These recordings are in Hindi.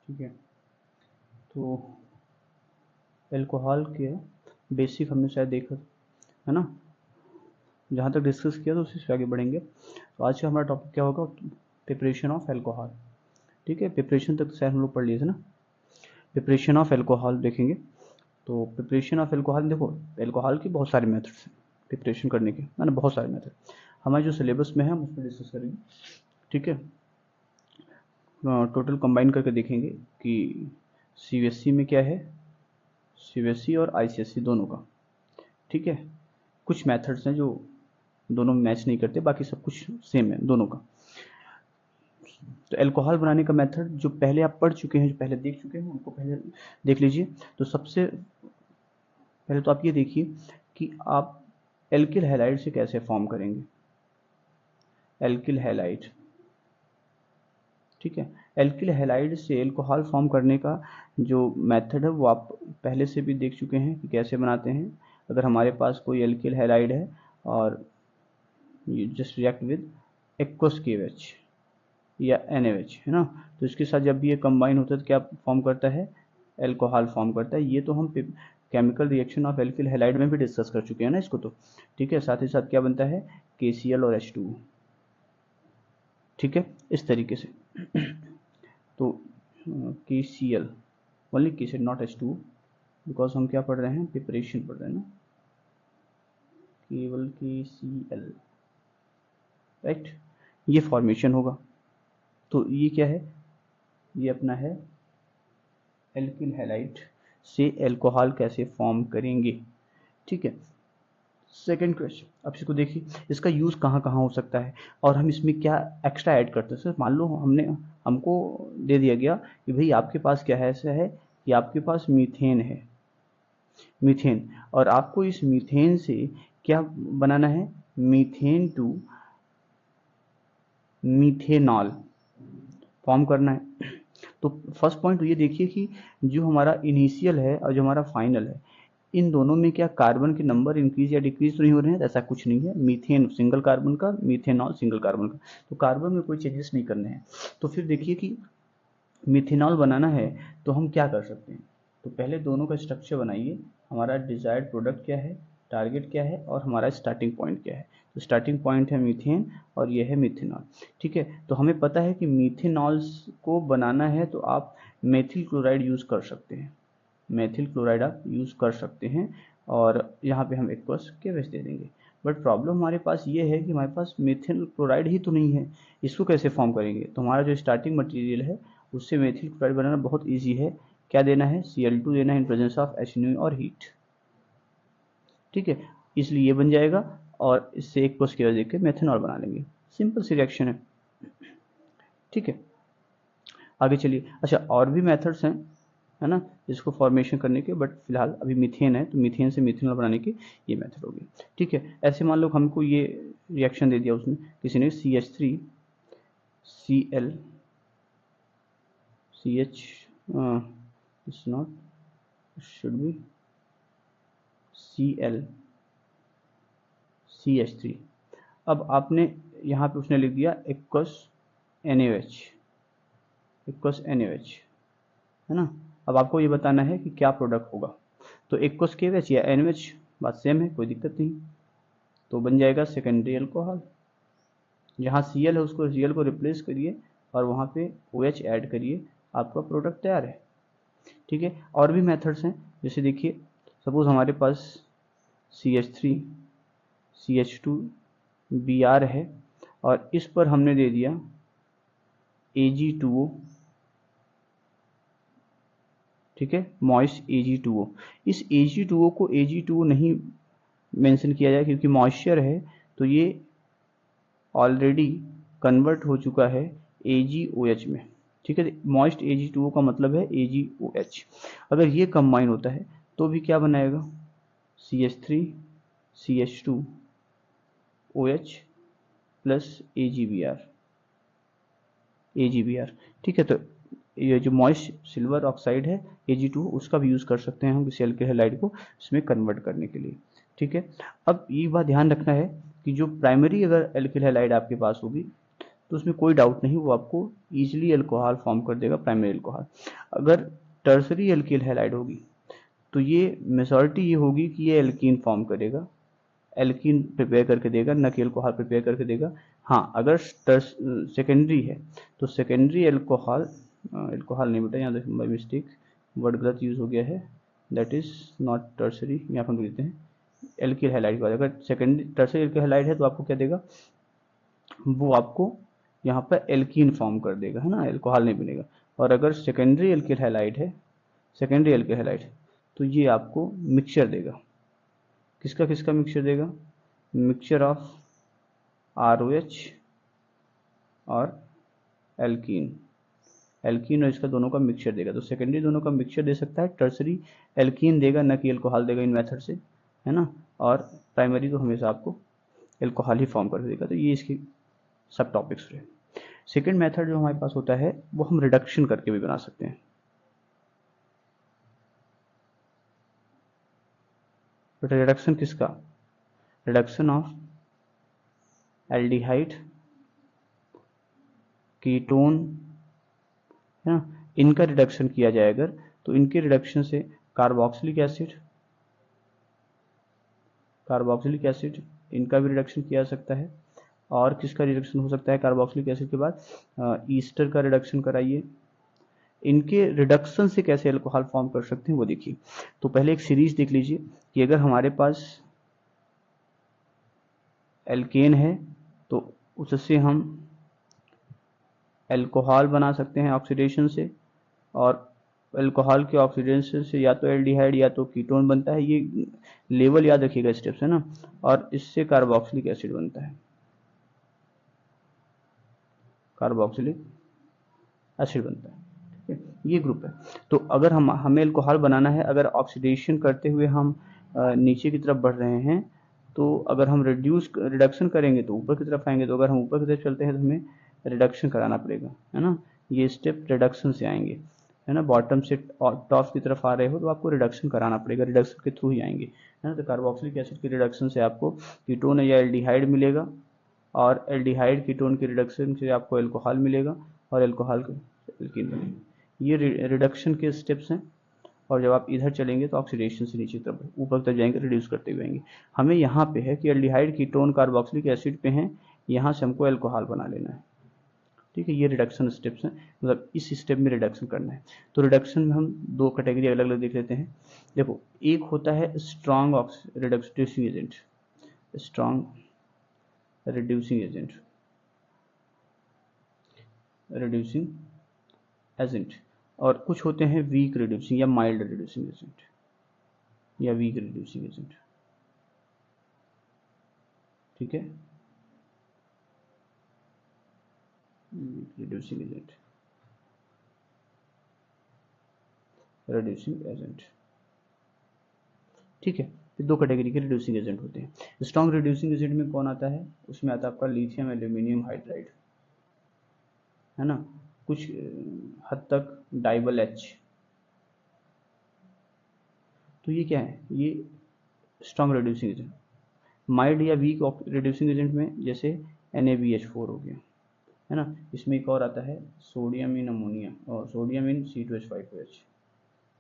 ठीक है, तो एल्कोहल के बेसिक हमने शायद देखा है ना, जहाँ तक डिस्कस किया तो उसी से आगे बढ़ेंगे। तो आज का हमारा टॉपिक क्या होगा, प्रिपरेशन ऑफ एल्कोहल। ठीक है, प्रिपरेशन तक तो शायद हम लोग पढ़ लिए थे ना। प्रिपरेशन ऑफ एल्कोहल देखेंगे। तो प्रिपरेशन ऑफ एल्कोहल, देखो एल्कोहल के बहुत सारे मेथड्स हैं प्रिपरेशन करने के, मैंने बहुत सारे मेथड हमारे जो सिलेबस में है हम उसमें डिस्कस करेंगे। ठीक है, टोटल कंबाइन करके देखेंगे कि सीबीएसई में क्या है, सीबीएसई और आईसीएसई दोनों का। ठीक है, कुछ मेथड्स हैं जो दोनों मैच नहीं करते, बाकी सब कुछ सेम है दोनों का। तो एल्कोहल बनाने का मेथड जो पहले आप पढ़ चुके हैं, जो पहले देख चुके हैं, उनको पहले देख लीजिए। तो सबसे पहले तो आप ये देखिए कि आप एल्किल हैलाइड से कैसे फॉर्म करेंगे। एल्किल हैलाइड, ठीक है, एल्किल हैलाइड से एल्कोहल फॉर्म करने का जो मेथड है वो आप पहले से भी देख चुके हैं कि कैसे बनाते हैं। अगर हमारे पास कोई एल्किल हैलाइड है और you just react with aqueous KOH या NaOH, है ना, तो इसके साथ जब भी ये कंबाइन होता है तो क्या फॉर्म करता है, एल्कोहल फॉर्म करता है। ये तो हम chemical reaction of alkyl halide में भी डिस्कस कर चुके हैं ना इसको तो। ठीक है, साथ ही साथ क्या बनता है, KCl और H2O। ठीक है, इस तरीके से तो KCl only KCl not H2O, because हम क्या पढ़ रहे हैं, प्रिपरेशन पढ़ रहे हैं ना, केवल KCl, राइट। ये फॉर्मेशन होगा। तो ये क्या है, ये अपना है एल्किल हैलाइड से एल्कोहल कैसे फॉर्म करेंगे। ठीक है, सेकंड क्वेश्चन, अब इसको देखिए, इसका यूज़ कहाँ कहाँ हो सकता है और हम इसमें क्या एक्स्ट्रा ऐड करते हैं। सर मान लो हमको दे दिया गया कि भाई आपके पास क्या है, ऐसा है कि आपके पास मीथेन है, मीथेन, और आपको इस मीथेन से क्या बनाना है, मीथेन टू मीथेनॉल फॉर्म करना है। तो फर्स्ट पॉइंट ये देखिए कि जो हमारा इनिशियल है और जो हमारा फाइनल है, इन दोनों में क्या कार्बन के नंबर इंक्रीज या डिक्रीज तो नहीं हो रहे हैं, ऐसा कुछ नहीं है। मीथेन सिंगल कार्बन का, मीथेनॉल सिंगल कार्बन का, तो कार्बन में कोई चेंजेस नहीं करने हैं। तो फिर देखिए कि मिथेनॉल बनाना है तो हम क्या कर सकते हैं। तो पहले दोनों का स्ट्रक्चर बनाइए, हमारा डिजायर्ड प्रोडक्ट क्या है, टारगेट क्या है और हमारा स्टार्टिंग पॉइंट क्या है। तो स्टार्टिंग पॉइंट है मीथेन और ये है मिथेनॉल। ठीक है, तो हमें पता है कि मिथेनॉल्स को बनाना है तो आप मेथिल क्लोराइड यूज़ कर सकते हैं, मेथिल क्लोराइड आप यूज़ कर सकते हैं, और यहाँ पे हम एक्वस KOH दे देंगे। बट प्रॉब्लम हमारे पास ये है कि हमारे पास मेथिल क्लोराइड ही तो नहीं है, इसको कैसे फॉर्म करेंगे। तो हमारा जो स्टार्टिंग मटेरियल है उससे मेथिल क्लोराइड बनाना बहुत ईजी है। क्या देना है, Cl2 देना है इन प्रेजेंस ऑफ HNO और हीट। ठीक है, इसलिए ये बन जाएगा और इससे एक्वस KOH दे के मेथेनॉल बना लेंगे। सिंपल सी रिएक्शन है। ठीक है, आगे चलिए। अच्छा, और भी मेथड्स हैं, है ना, इसको फॉर्मेशन करने के, बट फिलहाल अभी मीथेन है तो मीथेन से मिथेनॉल बनाने की ये मेथड होगी। ठीक है, ऐसे मान लो हमको ये रिएक्शन दे दिया उसने, किसी ने CH3 Cl CH it's not, should be Cl CH3। अब आपने यहाँ पे उसने लिख दिया एक्वस NaOH, एक्वस NaOH, है ना। अब आपको ये बताना है कि क्या प्रोडक्ट होगा। तो एक्वस KOH या NaOH बात सेम है, कोई दिक्कत नहीं। तो बन जाएगा सेकेंडरी अल्कोहल। जहाँ Cl है उसको Cl को रिप्लेस करिए और वहाँ पे OH ऐड करिए, आपका प्रोडक्ट तैयार है। ठीक है, और भी मेथड्स हैं, जैसे देखिए सपोज हमारे पास CH3 CH2 Br है और इस पर हमने दे दिया Ag2O। ठीक है, मॉइस्ट Ag2O। इस Ag2O को Ag2O नहीं मेंशन किया जाए क्योंकि मॉइस्चर है, तो ये ऑलरेडी कन्वर्ट हो चुका है AgOH में। ठीक है, मॉइस्ट Ag2O का मतलब है AgOH। अगर ये कंबाइन होता है तो भी क्या बनाएगा, CH3 CH2 OH plus AgBr। ठीक है, तो ये जो मॉइस्ट सिल्वर ऑक्साइड है Ag2, उसका भी यूज़ कर सकते हैं हम किसी एल्किल हैलाइड को इसमें कन्वर्ट करने के लिए। ठीक है, अब ये बात ध्यान रखना है कि जो प्राइमरी अगर एल्किल हैलाइड आपके पास होगी तो उसमें कोई डाउट नहीं, वो आपको इजीली अल्कोहल फॉर्म कर देगा, प्राइमरी अल्कोहल। अगर टर्सरी एल्किल हैलाइड होगी तो ये मेजॉरिटी ये होगी कि ये एल्कीन फॉर्म करेगा, एल्कीन प्रिपेयर करके देगा, न कि अल्कोहल प्रिपेयर करके देगा। हाँ, अगर सेकेंडरी है तो सेकेंडरी अल्कोहल, अल्कोहल नहीं बेटा, यहाँ देखो बाई मिस्टेक वर्ड गलत यूज हो गया है, दैट इज नॉट टर्सरी, यहाँ पर लिखते हैं एल्किल हैलाइड के बाद। अगर सेकेंडरी टर्सरी एल्किल हैलाइड है तो आपको क्या देगा, वो आपको यहाँ पर एल्कीन फॉर्म कर देगा, है ना, अल्कोहल नहीं बनेगा। और अगर सेकेंडरी एल्किल हैलाइड है, सेकेंडरी एल्किल हैलाइड, तो ये आपको मिक्सचर देगा। किसका किसका मिक्सचर देगा, मिक्सचर ऑफ ROH और एल्कीन, एल्कीन और इसका दोनों का मिक्सचर देगा। तो सेकेंडरी दोनों का मिक्सचर दे सकता है, टर्सरी एल्कीन देगा, न कि अल्कोहल देगा इन मेथड से, है ना। और प्राइमरी तो हमेशा आपको अल्कोहल ही फॉर्म कर देगा। तो ये इसकी सब टॉपिक्स रहे। सेकेंड मेथड जो हमारे पास होता है वो हम रिडक्शन करके भी बना सकते हैं। बट रिडक्शन किसका, रिडक्शन ऑफ एल्डिहाइड, कीटोन, है ना, इनका रिडक्शन किया जाए अगर, तो इनके रिडक्शन से कार्बोक्सिलिक एसिड, कार्बोक्सिलिक एसिड इनका भी रिडक्शन किया जा सकता है। और किसका रिडक्शन हो सकता है कार्बोक्सिलिक एसिड के बाद, ईस्टर का रिडक्शन कराइए। इनके रिडक्शन से कैसे अल्कोहल फॉर्म कर सकते हैं वो देखिए। तो पहले एक सीरीज देख लीजिए कि अगर हमारे पास एल्केन है तो उससे हम अल्कोहल बना सकते हैं ऑक्सीडेशन से, और अल्कोहल के ऑक्सीडेशन से या तो एल्डिहाइड या तो कीटोन बनता है, ये लेवल याद रखिएगा स्टेप्स, है ना। और इससे कार्बोक्सिलिक एसिड बनता है, कार्बोक्सिलिक एसिड बनता है, ठीक है, ये ग्रुप है। तो अगर हमें अल्कोहल बनाना है, अगर ऑक्सीडेशन करते हुए हम नीचे की तरफ बढ़ रहे हैं, तो अगर हम रिडक्शन करेंगे तो ऊपर की तरफ आएंगे, तो अगर हम ऊपर की तरफ चलते हैं तो हमें रिडक्शन कराना पड़ेगा, है ना। ये स्टेप रिडक्शन से आएंगे, है ना, बॉटम से टॉप की तरफ आ रहे हो तो आपको रिडक्शन कराना पड़ेगा, रिडक्शन के थ्रू ही आएंगे, है ना। तो कार्बोक्सिलिक एसिड के रिडक्शन से आपको कीटोन या एल्डिहाइड मिलेगा, और एल्डिहाइड कीटोन के रिडक्शन से आपको अल्कोहल मिलेगा, और अल्कोहल एल्कीन बनेगा। ये रिडक्शन के स्टेप्स हैं। और जब आप इधर चलेंगे तो ऑक्सीडेशन से नीचे तरफ ऊपर तक जाएंगे, रिड्यूस करते हुए आएंगे। हमें यहाँ पे है कि एल्डिहाइड कीटोन कार्बोक्सिलिक एसिड पे हैं, यहाँ से हमको अल्कोहल बना लेना है, ठीक है। ये रिडक्शन स्टेप्स हैं, मतलब इस स्टेप में रिडक्शन करना है। तो रिडक्शन में हम दो कैटेगरी अलग अलग देख लेते हैं। देखो, एक होता है strong reducing agent, strong reducing agent, reducing agent, और कुछ होते हैं वीक रिड्यूसिंग या माइल्ड रिड्यूसिंग एजेंट, या वीक रिड्यूसिंग एजेंट, ठीक है, रिड्यूसिंग एजेंट, रिड्यूसिंग एजेंट, ठीक है। दो कैटेगरी के रिड्यूसिंग एजेंट होते हैं। स्ट्रॉन्ग रिड्यूसिंग एजेंट में कौन आता है, उसमें आता है आपका लिथियम एल्यूमिनियम हाइड्राइड, है ना, कुछ हद तक डाइबल एच। तो ये क्या है, ये स्ट्रॉन्ग रिड्यूसिंग एजेंट। माइल्ड या वीक रिड्यूसिंग एजेंट में जैसे NaBH4 हो गया, है ना। इसमें एक और आता है सोडियम इन अमोनिया, और सोडियम इन C2H5OH,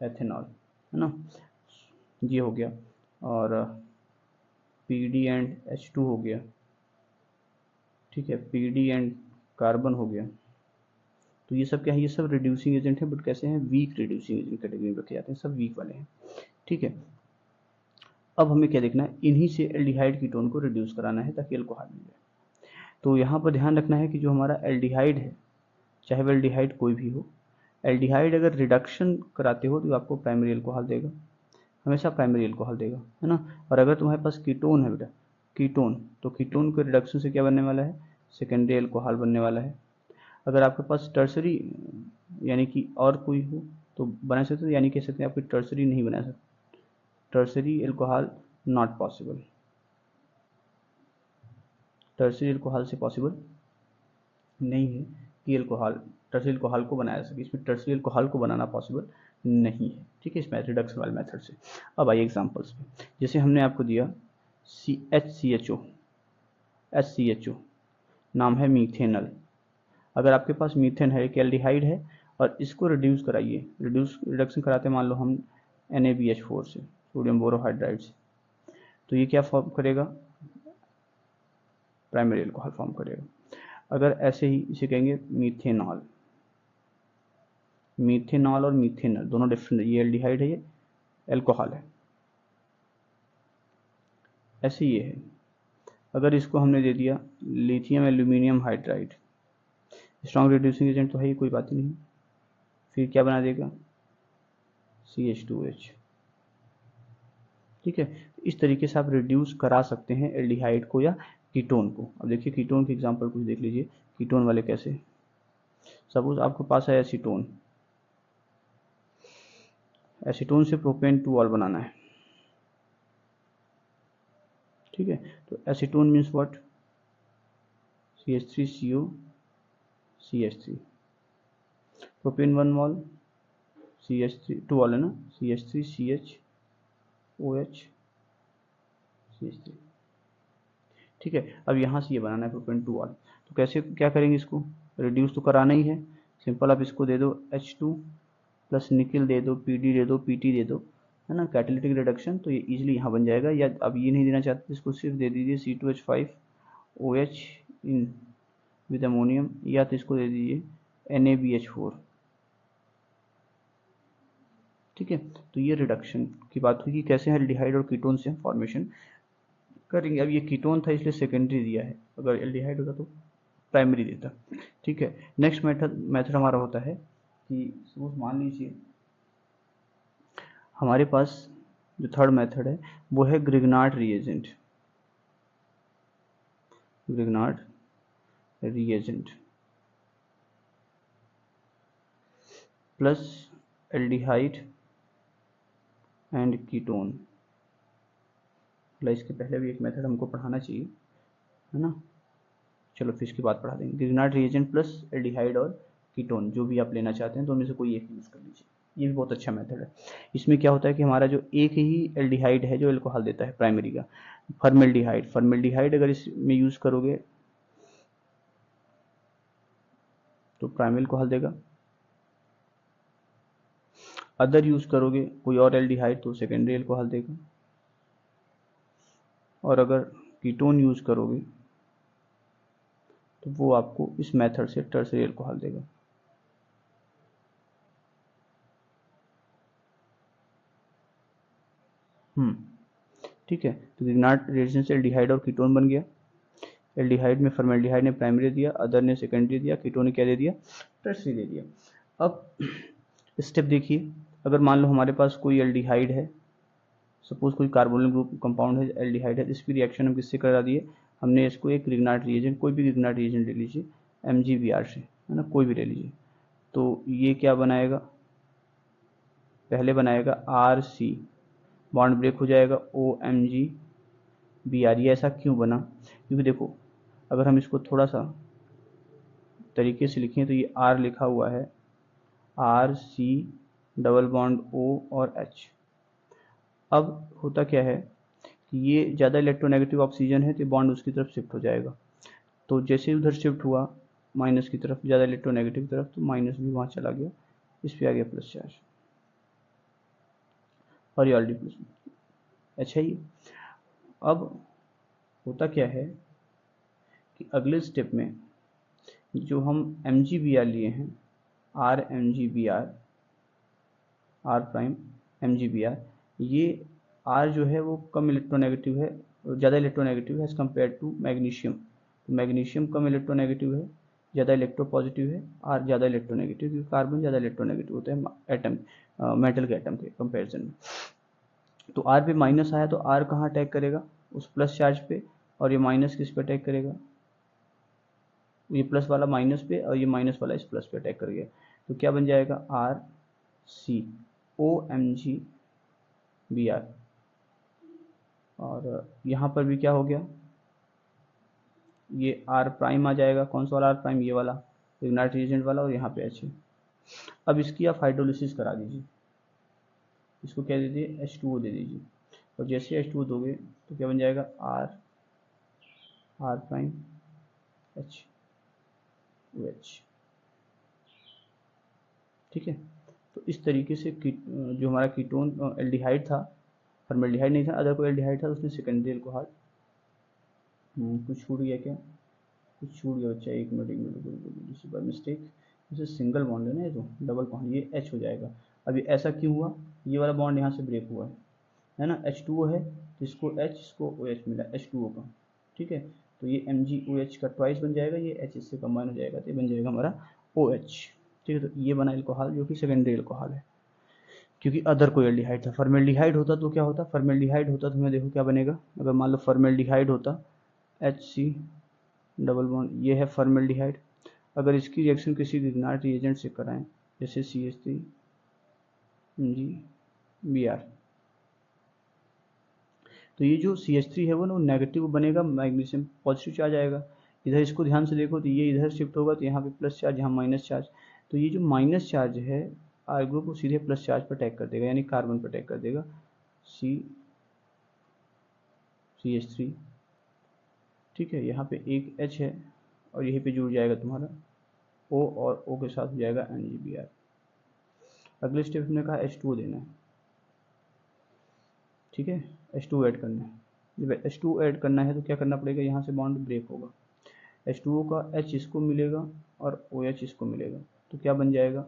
एथेनॉल, है ना, ये हो गया। और PD एंड H2 हो गया, ठीक है, PD एंड कार्बन हो गया। तो ये सब क्या है, ये सब रिड्यूसिंग एजेंट है, बट कैसे हैं, वीक रिड्यूसिंग एजेंट कैटेगरी में रखे जाते हैं, सब वीक वाले हैं, ठीक है। अब हमें क्या देखना है, इन्हीं से एल्डिहाइड कीटोन को रिड्यूस कराना है ताकि अल्कोहल मिल जाए। तो यहाँ पर ध्यान रखना है कि जो हमारा एल्डिहाइड है, चाहे वह एल्डिहाइड कोई भी हो, एल्डिहाइड अगर रिडक्शन कराते हो तो आपको प्राइमरी अल्कोहल देगा, हमेशा प्राइमरी अल्कोहल देगा, है ना। और अगर तुम्हारे पास कीटोन है बेटा, कीटोन, तो कीटोन के रिडक्शन से क्या बनने वाला है, सेकेंडरी अल्कोहल बनने वाला है। अगर आपके पास टर्सरी यानी कि और कोई हो तो बना सकते हो, यानी कह सकते हैं आपकी टर्सरी नहीं बना सकते, tertiary alcohol not possible, tertiary alcohol से पॉसिबल नहीं है कि अल्कोहल, टर्सरी अल्कोहल को बनाया जा सके, इसमें टर्सरी अल्कोहल को बनाना पॉसिबल नहीं है, ठीक है, इस रिडक्शन वाले मेथड से। अब आइए एग्जांपल्स पे, जैसे हमने आपको दिया HCHO, नाम है मीथेनल, अगर आपके पास मीथेन है, एक एल्डिहाइड है, और इसको रिड्यूस कराइए, रिडक्शन कराते मान लो हम NaBH4 से, सोडियम बोरोहाइड्राइड से, तो ये क्या फॉर्म करेगा, प्राइमरी एल्कोहल फॉर्म करेगा। अगर ऐसे ही इसे कहेंगे मीथेनॉल, मीथेनॉल और मीथेनॉल दोनों डिफरेंट, ये एल्डिहाइड है, ये एल्कोहल है, ऐसे ये है। अगर इसको हमने दे दिया lithium aluminium hydride, strong reducing agent तो है ही, कोई बात ही नहीं, फिर क्या बना देगा CH2H। ठीक है, इस तरीके से आप रिड्यूस करा सकते हैं एल्डिहाइड को या कीटोन को। अब देखिए कीटोन के एग्जांपल कुछ देख लीजिए, कीटोन वाले कैसे। सपोज आपके पास है एसीटोन, एसीटोन से प्रोपेन 2 ऑल बनाना है। ठीक है, तो acetone means what, CH3CO CH3, propane 1 mall, CH3 2 all है ना, CH3CHOH CH3। ठीक है, अब यहाँ से ये बनाना है प्रोपेन 2 ऑल, तो कैसे क्या करेंगे, इसको रिड्यूस तो कराना ही है। सिंपल आप इसको दे दो H2 प्लस निकिल दे दो, PD दे दो, PT दे दो, है ना, कैटालिटिक रिडक्शन, तो ये इजीली यहाँ बन जाएगा। या अब ये नहीं देना चाहते, इसको सिर्फ दे दीजिए C2H5OH इन विद अमोनियम, या तो इसको दे दीजिए NaBH4। ठीक है, तो ये रिडक्शन की बात हुई कि कैसे एल्डिहाइड और कीटोन से फॉर्मेशन करेंगे। अब ये कीटोन था इसलिए सेकेंडरी दिया है, अगर एल्डिहाइड होता तो प्राइमरी देता। ठीक है, नेक्स्ट मेथड हमारा होता है कि सपोज मान लीजिए हमारे पास जो थर्ड मेथड है वो है Grignard reagent, Grignard reagent plus aldehyde and ketone. इसके पहले भी एक मेथड हमको पढ़ाना चाहिए, है ना, चलो फिर इसके बाद पढ़ा देंगे। ग्रिग्नार्ड रिएजेंट प्लस एल्डिहाइड और कीटोन, जो भी आप लेना चाहते हैं तो उनमें से कोई एक यूज़ कर लीजिए, ये भी बहुत अच्छा मेथड है। इसमें क्या होता है कि हमारा जो एक ही एल्डिहाइड है जो एल्कोहल देता है प्राइमरी का, फॉर्मेल्डिहाइड, फॉर्मेल्डिहाइड अगर इसमें यूज़ करोगे तो प्राइमरी एल्कोहल देगा, अदर यूज़ करोगे कोई और एल्डिहाइड तो सेकेंडरी एल्कोहल देगा, और अगर कीटोन यूज़ करोगे तो वो आपको इस मेथड से टर्सरी एल्कोहल देगा। ठीक है, तो ग्रिग्नार्ड रिएजेंट से एल्डिहाइड और कीटोन बन गया। एल्डिहाइड में फॉर्मेल्डिहाइड ने प्राइमरी दिया, अदर ने सेकेंडरी दिया, कीटोन ने क्या दे दिया, टर्सरी दे दिया। अब स्टेप देखिए, अगर मान लो हमारे पास कोई एल्डिहाइड है, सपोज कोई कार्बोनिल ग्रुप कंपाउंड है एल्डिहाइड है, इसकी रिएक्शन हम किससे करा दिए, हमने इसको एक ग्रिग्नार्ड रिएजेंट, कोई भी ग्रिग्नार्ड रिएजेंट ले लीजिए MgBr से, है ना, कोई भी ले लीजिए, तो ये क्या बनाएगा, पहले बनाएगा RC, बॉन्ड ब्रेक हो जाएगा OMgBr। ये ऐसा क्यों बना, क्योंकि देखो अगर हम इसको थोड़ा सा तरीके से लिखें तो ये R लिखा हुआ है, RC डबल बॉन्ड O और H। अब होता क्या है कि ये ज़्यादा इलेक्ट्रोनेगेटिव ऑक्सीजन है तो बॉन्ड उसकी तरफ शिफ्ट हो जाएगा, तो जैसे उधर शिफ्ट हुआ माइनस की तरफ, ज़्यादा इलेक्ट्रोनेगेटिव की तरफ, तो माइनस भी वहाँ चला गया, इस पर आ गया प्लस चार्ज, और ये ऑलरेडी प्लस। अच्छा, ये अब होता क्या है कि अगले स्टेप में जो हम MgBr लिए हैं, RMgBr, R प्राइम MgBr, ये R जो है वो कम इलेक्ट्रोनेगेटिव है, ज़्यादा इलेक्ट्रोनेगेटिव है एज कम्पेयर टू मैग्नीशियम, तो मैग्नीशियम कम इलेक्ट्रोनेगेटिव है, ज़्यादा इलेक्ट्रोपॉजिटिव है, R ज़्यादा इलेक्ट्रोनेगेटिव, क्योंकि कार्बन ज़्यादा इलेक्ट्रोनेगेटिव होता है एटम, मेटल के एटम के कंपेरिजन में। तो R पे माइनस आया तो R कहाँ अटैक करेगा, उस प्लस चार्ज पे, और ये माइनस किस पे अटैक करेगा, ये प्लस वाला माइनस पे, और ये माइनस वाला इस प्लस पे अटैक कर गया, तो क्या बन जाएगा RCOMgBr। और यहाँ पर भी क्या हो गया, ये R प्राइम आ जाएगा, कौन सा वाला R प्राइम, ये वाला ग्रिग्नार्ड रिएजेंट वाला, और यहाँ पे H है। अब इसकी आप हाइड्रोलिसिस करा दीजिए, इसको क्या दे दीजिए H2O दे दीजिए, और जैसे H2O दोगे तो क्या बन जाएगा R प्राइम OH। ठीक है। तो इस तरीके से जो हमारा कीटोन एल्डिहाइड था, फॉर्मेल्डिहाइड नहीं था, अदर कोई एल्डिहाइड था, उसने सेकेंडरी अल्कोहल कुछ छूट गया क्या, कुछ छूट गया बच्चा, एक मिनट बाय मिस्टेक, जैसे सिंगल बॉन्ड है ना, ये तो डबल बॉन्ड, ये H हो जाएगा। अब ये ऐसा क्यों हुआ, ये वाला बॉन्ड यहाँ से ब्रेक हुआ है ना, H2O है, तो इसको H, इसको OH मिला H2O का, ठीक है। तो ये MgOH का ट्वाइस बन जाएगा, ये H इससे कंबाइन हो जाएगा, तो ये बन जाएगा हमारा OH, ठीक है। तो ये बना एल्कोहल जो कि सेकेंडरी एल्कोहल है, क्योंकि अदर कोई एल्डिहाइड था। फॉर्मेल्डिहाइड होता तो क्या होता, फॉर्मेल्डिहाइड होता तो मैं देखो क्या बनेगा, अगर मान लो फॉर्मेल्डिहाइड होता HC डबल बॉन्ड, ये है फॉर्मेल्डिहाइड। अगर इसकी रिएक्शन किसी ग्रिग्नार्ड रिएजेंट से कराएं, जैसे CH3 MgBr, तो ये जो CH3 है वो ना नेगेटिव बनेगा, मैग्नीशियम पॉजिटिव चार्ज आएगा। इधर इसको ध्यान से देखो तो ये इधर शिफ्ट होगा, तो यहाँ पे प्लस चार्ज, यहाँ माइनस चार्ज, तो ये जो माइनस चार्ज है आर ग्रुप को सीधे प्लस चार्ज पर अटैक कर देगा, यानी कार्बन पर अटैक कर देगा, CH3, ठीक है। यहाँ पे एक H है और यहीं पे जुड़ जाएगा तुम्हारा O, और O के साथ हो जाएगा MgBr। अगले स्टेप हमने कहा H2O देना है, ठीक है, H2O ऐड करना है। जब H2O ऐड करना है तो क्या करना पड़ेगा, यहाँ से बॉन्ड ब्रेक होगा, H2O का H इसको मिलेगा और OH इसको मिलेगा, तो क्या बन जाएगा,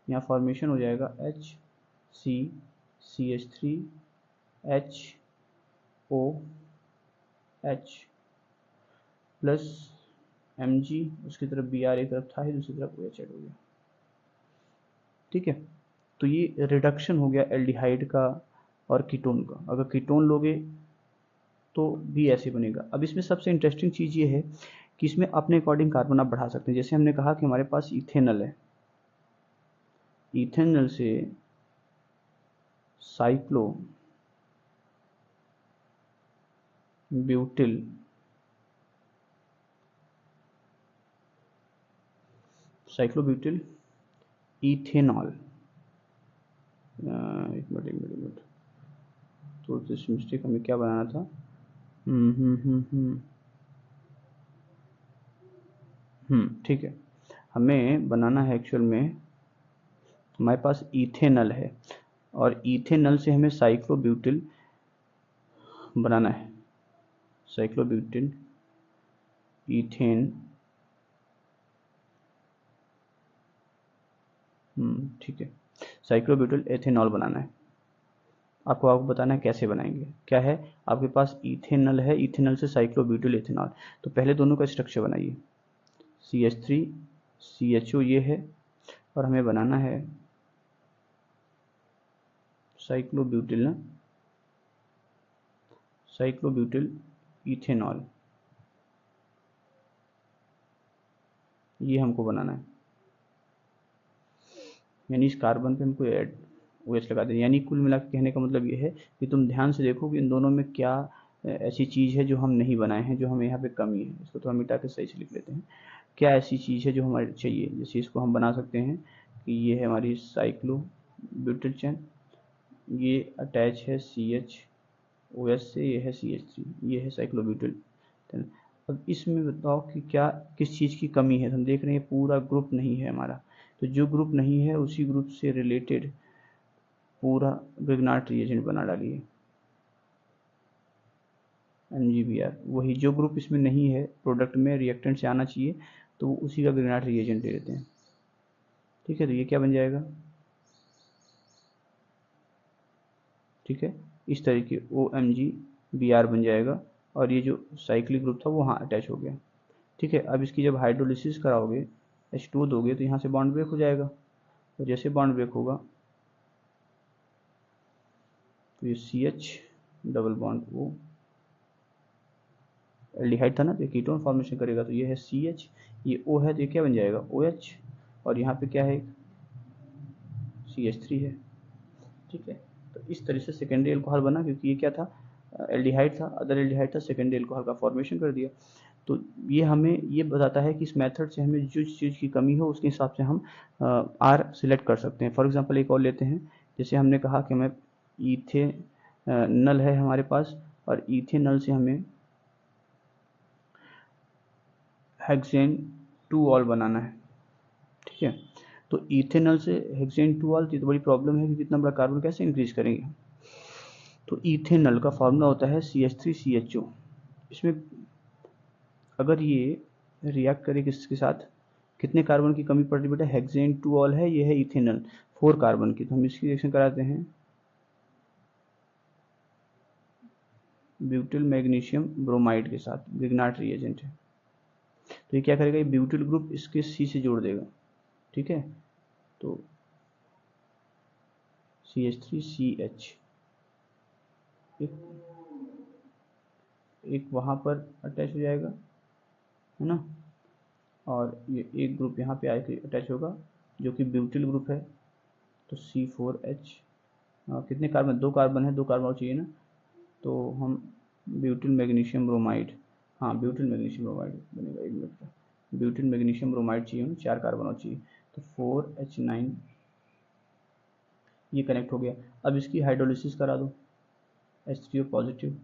यहाँ फॉर्मेशन हो जाएगा HCCH3HOH प्लस Mg, उसकी तरफ Br एक तरफ था ही, दूसरी तरफ OH ऐड हो गया, ठीक है। तो ये रिडक्शन हो गया एल्डिहाइड का और कीटोन का। अगर कीटोन लोगे तो भी ऐसे बनेगा। अब इसमें सबसे इंटरेस्टिंग चीज़ ये है कि इसमें अपने अकॉर्डिंग कार्बन आप बढ़ा सकते हैं। जैसे हमने कहा कि हमारे पास इथेनल है, इथेनल से साइक्लो ब्यूटिल इथेनॉल, एक मिनट, तो दिस मिस्टेक हमें क्या बनाना था, ठीक है, हमें बनाना है एक्चुअल में, हमारे पास इथेनल है और इथेनल से हमें साइक्लोब्यूटिल बनाना है, साइक्लोब्यूटिल इथेन, ठीक है, साइक्लोब्यूटिल एथेनॉल बनाना है। आपको बताना है कैसे बनाएंगे। क्या है, आपके पास इथेनल है, इथेनल से साइक्लोब्यूटिल एथेनॉल, तो पहले दोनों का स्ट्रक्चर बनाइए, CH3 CHO ये है, और हमें बनाना है साइक्लोब्यूटिल इथेनॉल, ये हमको बनाना है, यानी इस कार्बन पे हमको ऐड OH लगा दें। यानी कुल मिला के कहने का मतलब ये है कि तुम ध्यान से देखो कि इन दोनों में क्या ऐसी चीज़ है जो हम नहीं बनाए हैं, जो हमें यहाँ पे कमी है। इसको तो हम मिटा के सही से लिख लेते हैं, क्या ऐसी चीज़ है जो हमारे चाहिए। जैसे इसको हम बना सकते हैं कि ये है हमारी साइक्लोब्यूटिल चेन, ये अटैच है CHOH से, ये है CH3, ये है साइक्लोब्यूटिल। अब इसमें बताओ कि क्या किस चीज़ की कमी है। हम देख रहे हैं पूरा ग्रुप नहीं है हमारा, तो जो ग्रुप नहीं है उसी ग्रुप से रिलेटेड पूरा ग्रिग्नार्ड रिएजेंट बना डालिए, MgBr, वही जो ग्रुप इसमें नहीं है प्रोडक्ट में रिएक्टेंट से आना चाहिए, तो उसी का ग्रिग्नार्ड रिएजेंट दे देते हैं, ठीक है। तो ये क्या बन जाएगा, ठीक है, इस तरीके OMgBr बन जाएगा, और ये जो साइक्लिक ग्रुप था वो वहाँ अटैच हो गया, ठीक है। अब इसकी जब हाइड्रोलिसिस कराओगे, H2O दोगे, तो यहाँ से बॉन्ड ब्रेक हो जाएगा, तो जैसे बॉन्ड ब्रेक होगा तो ये CH double bond O, aldehyde था ना, तो कीटोन फॉर्मेशन करेगा, तो ये है CH, ये O है, तो ये क्या बन जाएगा OH, और यहाँ पे क्या है CH3 है, ठीक है। तो इस तरह से सेकेंडरी अल्कोहल बना, क्योंकि ये क्या था, एल्डिहाइड था, अदर एल्डिहाइड था, सेकेंडरी अल्कोहल का फॉर्मेशन कर दिया। तो ये हमें ये बताता है कि इस मेथड से हमें जिस चीज़ की कमी हो उसके हिसाब से हम R सिलेक्ट कर सकते हैं। फॉर एग्जांपल एक और लेते हैं, जैसे हमने कहा कि हमें इथेनल है हमारे पास, और इथेनल से हमें हेक्सेन 2 ऑल बनाना है, ठीक है। तो इथेनॉल से हेक्सेन 2 तो बड़ी प्रॉब्लम है कि इतना बड़ा कार्बन कैसे इंक्रीज करेंगे। तो इथेनॉल का फॉर्मूला होता है CH3CHO। इसमें अगर ये रिएक्ट करे किसके साथ, कितने कार्बन की कमी पड़ रही बेटा, हेक्सेन 2 है, ये है इथेनॉल 4 कार्बन की, तो हम इसकी रिएक्शन कराते हैं ब्यूटिल मैग्नीशियम ब्रोमाइड के साथ, ब्रिग्नार्ट रिएजेंट है। तो ये क्या करेगा, ये ब्यूटिल ग्रुप इसके C से जोड़ देगा, ठीक है। तो CH3CH एक वहाँ पर अटैच हो जाएगा, है ना, और ये एक ग्रुप यहाँ पे आके अटैच होगा जो कि ब्यूटिल ग्रुप है। तो C4H, कितने कार्बन, 2 कार्बन है, 2 कार्बन चाहिए ना, तो हम ब्यूटिल मैग्नीशियम ब्रोमाइड, हाँ ब्यूटिल मैग्नीशियम ब्रोमाइड बनेगा, 1 मिनट का, ब्यूटिल मैग्नीशियम ब्रोमाइड चाहिए, 4 कार्बन और चाहिए, तो 4H9 ये कनेक्ट हो गया। अब इसकी हाइड्रोलिसिस करा दो, H3O पॉजिटिव,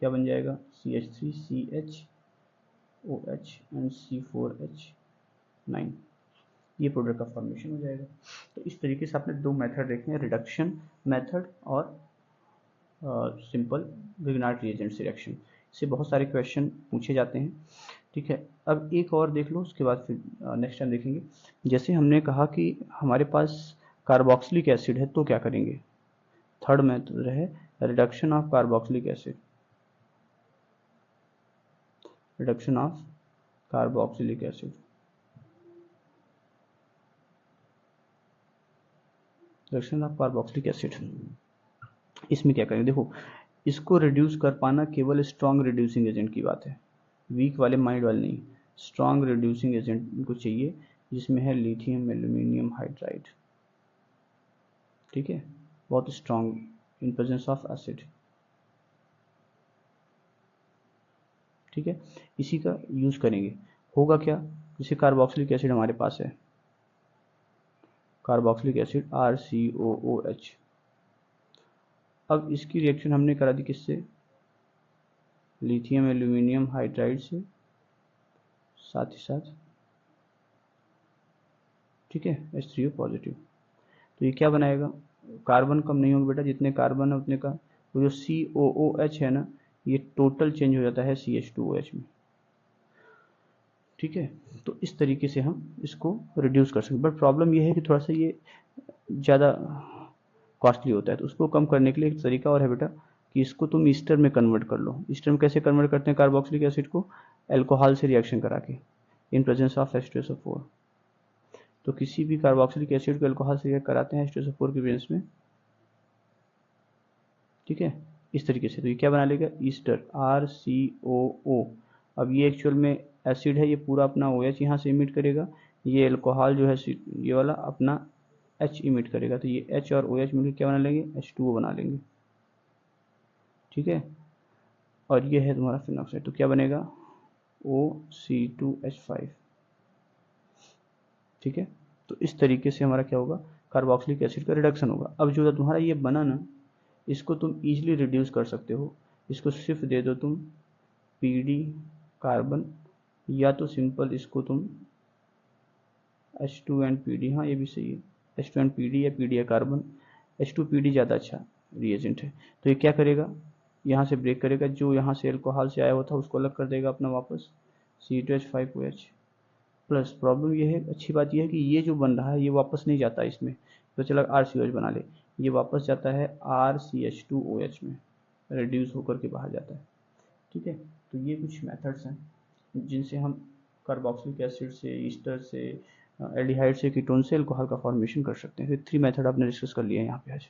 क्या बन जाएगा, CH3CH OH एंड C4H9, ये प्रोडक्ट का फॉर्मेशन हो जाएगा। तो इस तरीके से आपने 2 मेथड देखे हैं, रिडक्शन मेथड और सिंपल ब्रिग्नार्ट रिएजेंट रिएक्शन। इससे बहुत सारे क्वेश्चन पूछे जाते हैं, ठीक है। अब एक और देख लो, उसके बाद फिर नेक्स्ट टाइम देखेंगे। जैसे हमने कहा कि हमारे पास कार्बोक्सिलिक एसिड है, तो क्या करेंगे, थर्ड मेथड है reduction of carboxylic acid, reduction of carboxylic acid, reduction of carboxylic acid. इसमें क्या करेंगे, देखो इसको रिड्यूस कर पाना केवल स्ट्रॉन्ग रिड्यूसिंग एजेंट की बात है, वीक वाले माइल्ड वाले नहीं, स्ट्रॉन्ग रिड्यूसिंग एजेंट इनको चाहिए, जिसमें है लिथियम एल्यूमिनियम हाइड्राइड, ठीक है, बहुत strong in presence of acid, ठीक है। इसी का यूज करेंगे। होगा क्या, जैसे कार्बोक्सिलिक एसिड हमारे पास है, कार्बोक्सिलिक एसिड RCOOH, अब इसकी रिएक्शन हमने करा दी किससे, लिथियम एल्यूमिनियम हाइड्राइड से, साथ ही साथ, ठीक है, H3O पॉजिटिव। तो ये क्या बनाएगा, कार्बन कम नहीं होंगे बेटा, जितने कार्बन है उतने का, तो जो COOH है ना, ये टोटल चेंज हो जाता है CH2OH में, ठीक है। तो इस तरीके से हम इसको रिड्यूस कर सकते, बट प्रॉब्लम ये है कि थोड़ा सा ये ज़्यादा कॉस्टली होता है, तो उसको कम करने के लिए एक तरीका और है बेटा, कि इसको तुम ईस्टर में कन्वर्ट कर लो। ईस्टर में कैसे कन्वर्ट करते हैं कार्बोक्सिलिक एसिड को, अल्कोहल से रिएक्शन करा के, इन प्रेजेंस ऑफ H2SO4। तो किसी भी कार्बोक्सिलिक एसिड को अल्कोहल से रिएक्ट कराते हैं H2SO4 के प्रेजेंस में, ठीक है, इस तरीके से। तो ये क्या बना लेगा, ईस्टर RCOO। अब ये एक्चुअल में एसिड है, ये पूरा अपना OH यहाँ से इमिट करेगा, ये अल्कोहल जो है ये वाला अपना H इमिट करेगा, तो ये H और OH मिलकर क्या बना लेंगे, H2O बना लेंगे, ठीक है। और ये है तुम्हारा फिनॉक्साइड, तो क्या बनेगा, OC2H5, ठीक है। तो इस तरीके से हमारा क्या होगा, कार्बोक्सिलिक एसिड का रिडक्शन होगा। अब जो तुम्हारा ये बना ना, इसको तुम इजीली रिड्यूस कर सकते हो, इसको सिर्फ दे दो तुम PD कार्बन, या तो सिंपल इसको तुम H2 एंड PD, हाँ ये भी सही है, H2 एंड PD या PD या कार्बन, H2PD ज़्यादा अच्छा रिएजेंट है। तो ये क्या करेगा, यहाँ से ब्रेक करेगा, जो यहाँ से अल्कोहल से आया हुआ था उसको अलग कर देगा अपना वापस, C2H5OH प्लस। प्रॉब्लम ये है, अच्छी बात ये है कि ये जो बन रहा है ये वापस नहीं जाता इसमें, तो चला RCOH बना ले, ये वापस जाता है RCH2OH में, रिड्यूस होकर के बाहर जाता है, ठीक है। तो ये कुछ मेथड्स हैं जिनसे हम कार्बोक्सिलिक एसिड से, ईस्टर से, एल्डिहाइड से, कीटोन से अल्कोहल का फॉर्मेशन कर सकते हैं। तो 3 मेथड आपने डिस्कस कर लिए हैं यहाँ पे आज।